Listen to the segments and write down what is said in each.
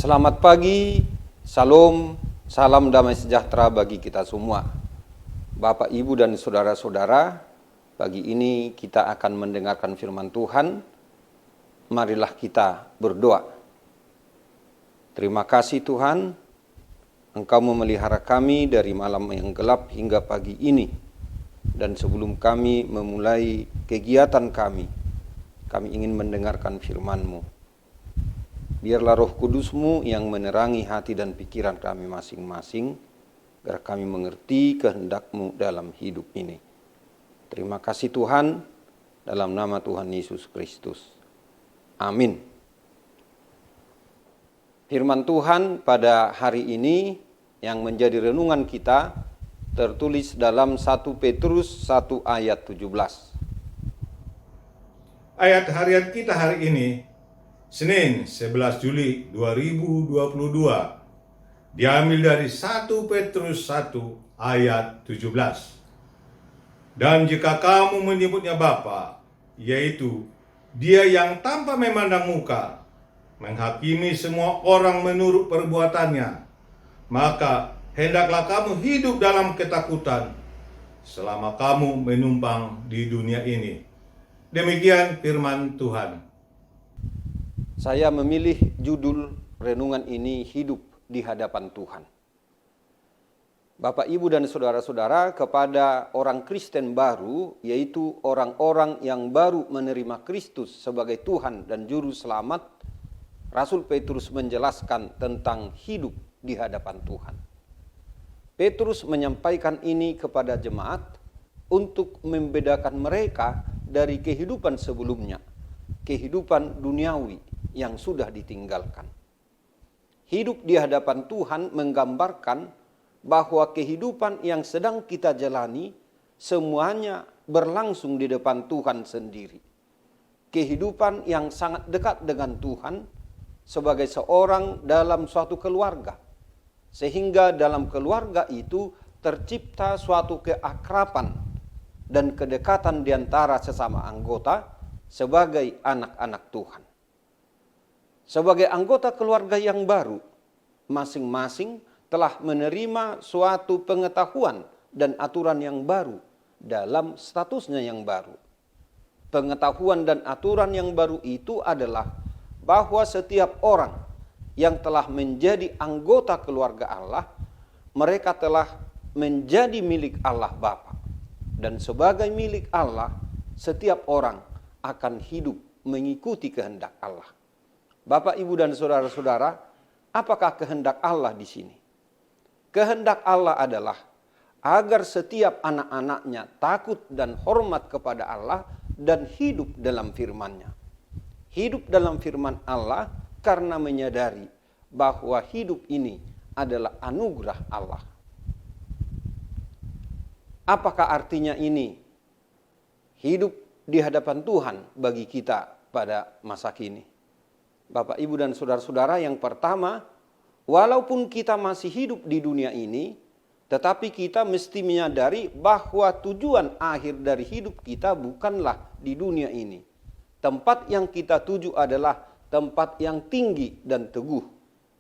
Selamat pagi, salam, salam damai sejahtera bagi kita semua. Bapak, Ibu, dan saudara-saudara, pagi ini kita akan mendengarkan firman Tuhan. Marilah kita berdoa. Terima kasih Tuhan, Engkau memelihara kami dari malam yang gelap hingga pagi ini. Dan sebelum kami memulai kegiatan kami ingin mendengarkan firman-Mu. Biarlah Roh Kudus-Mu yang menerangi hati dan pikiran kami masing-masing, agar kami mengerti kehendak-Mu dalam hidup ini. Terima kasih Tuhan, dalam nama Tuhan Yesus Kristus. Amin. Firman Tuhan pada hari ini yang menjadi renungan kita tertulis dalam 1 Petrus 1 ayat 17. Ayat harian kita hari ini, Senin 11 Juli 2022, diambil dari 1 Petrus 1 ayat 17. Dan jika kamu menyebutnya Bapa, yaitu Dia yang tanpa memandang muka, menghakimi semua orang menurut perbuatannya, maka hendaklah kamu hidup dalam ketakutan selama kamu menumpang di dunia ini. Demikian firman Tuhan. Saya memilih judul renungan ini, Hidup di Hadapan Tuhan. Bapak, Ibu, dan saudara-saudara, kepada orang Kristen baru, yaitu orang-orang yang baru menerima Kristus sebagai Tuhan dan Juru Selamat, Rasul Petrus menjelaskan tentang hidup di hadapan Tuhan. Petrus menyampaikan ini kepada jemaat untuk membedakan mereka dari kehidupan sebelumnya, kehidupan duniawi yang sudah ditinggalkan. Hidup di hadapan Tuhan menggambarkan bahwa kehidupan yang sedang kita jalani semuanya berlangsung di depan Tuhan sendiri. Kehidupan yang sangat dekat dengan Tuhan sebagai seorang dalam suatu keluarga. Sehingga dalam keluarga itu tercipta suatu keakraban dan kedekatan di antara sesama anggota sebagai anak-anak Tuhan. Sebagai anggota keluarga yang baru, masing-masing telah menerima suatu pengetahuan dan aturan yang baru dalam statusnya yang baru. Pengetahuan dan aturan yang baru itu adalah bahwa setiap orang yang telah menjadi anggota keluarga Allah, mereka telah menjadi milik Allah Bapa. Dan sebagai milik Allah, setiap orang akan hidup mengikuti kehendak Allah. Bapak, Ibu, dan saudara-saudara, apakah kehendak Allah di sini? Kehendak Allah adalah agar setiap anak-anaknya takut dan hormat kepada Allah dan hidup dalam firman-Nya. Hidup dalam firman Allah karena menyadari bahwa hidup ini adalah anugerah Allah. Apakah artinya ini? Hidup di hadapan Tuhan bagi kita pada masa kini. Bapak, Ibu, dan saudara-saudara, yang pertama, walaupun kita masih hidup di dunia ini, tetapi kita mesti menyadari bahwa tujuan akhir dari hidup kita bukanlah di dunia ini. Tempat yang kita tuju adalah tempat yang tinggi dan teguh,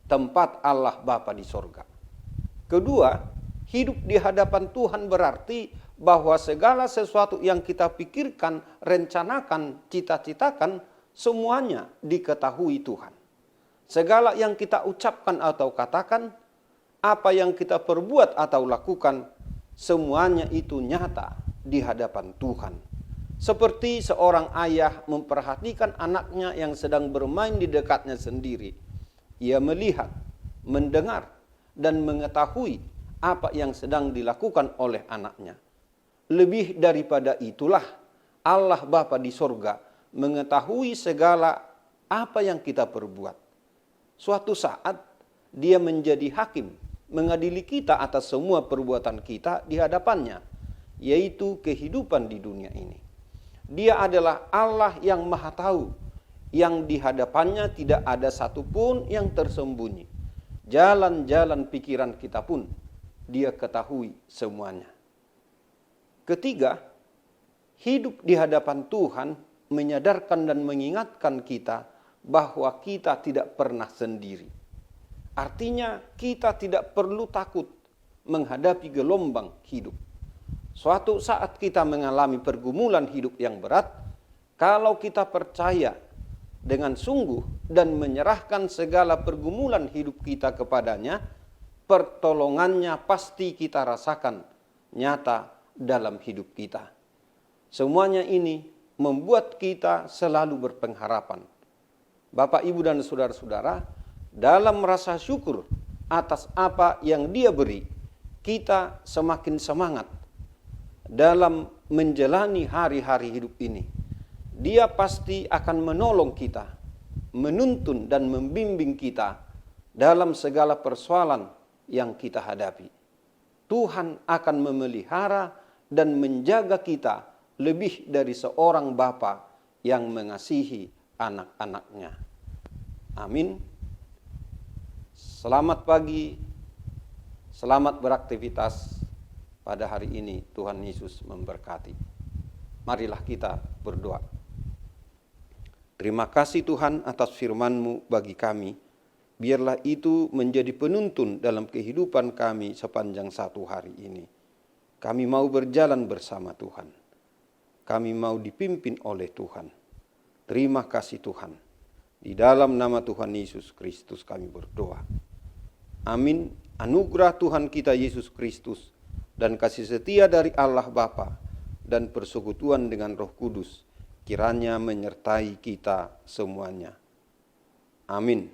tempat Allah Bapa di sorga. Kedua, Hidup di hadapan Tuhan berarti bahwa segala sesuatu yang kita pikirkan, rencanakan, cita-citakan, semuanya diketahui Tuhan. Segala yang kita ucapkan atau katakan, apa yang kita perbuat atau lakukan, semuanya itu nyata di hadapan Tuhan. Seperti seorang ayah memperhatikan anaknya yang sedang bermain di dekatnya sendiri. Ia melihat, mendengar, dan mengetahui apa yang sedang dilakukan oleh anaknya. Lebih daripada itulah, Allah Bapa di sorga mengetahui segala apa yang kita perbuat. Suatu saat Dia menjadi hakim, mengadili kita atas semua perbuatan kita di hadapannya, yaitu kehidupan di dunia ini. Dia adalah Allah yang Maha Tahu, yang di hadapannya tidak ada satupun yang tersembunyi. Jalan-jalan pikiran kita pun Dia ketahui semuanya. Ketiga, hidup di hadapan Tuhan menyadarkan dan mengingatkan kita bahwa kita tidak pernah sendiri. Artinya kita tidak perlu takut menghadapi gelombang hidup. Suatu saat kita mengalami pergumulan hidup yang berat, kalau kita percaya dengan sungguh dan menyerahkan segala pergumulan hidup kita kepadanya, pertolongannya pasti kita rasakan nyata dalam hidup kita. Semuanya ini membuat kita selalu berpengharapan. Bapak, Ibu, dan saudara-saudara, dalam rasa syukur atas apa yang Dia beri, kita semakin semangat dalam menjalani hari-hari hidup ini. Dia pasti akan menolong kita, menuntun dan membimbing kita dalam segala persoalan yang kita hadapi. Tuhan akan memelihara dan menjaga kita lebih dari seorang bapa yang mengasihi anak-anaknya. Amin. Selamat pagi, selamat beraktivitas pada hari ini. Tuhan Yesus memberkati. Marilah kita berdoa. Terima kasih Tuhan atas firman-Mu bagi kami. Biarlah itu menjadi penuntun dalam kehidupan kami sepanjang satu hari ini. Kami mau berjalan bersama Tuhan. Kami mau dipimpin oleh Tuhan. Terima kasih Tuhan. Di dalam nama Tuhan Yesus Kristus kami berdoa. Amin. Anugerah Tuhan kita Yesus Kristus dan kasih setia dari Allah Bapa dan persekutuan dengan Roh Kudus kiranya menyertai kita semuanya. Amin.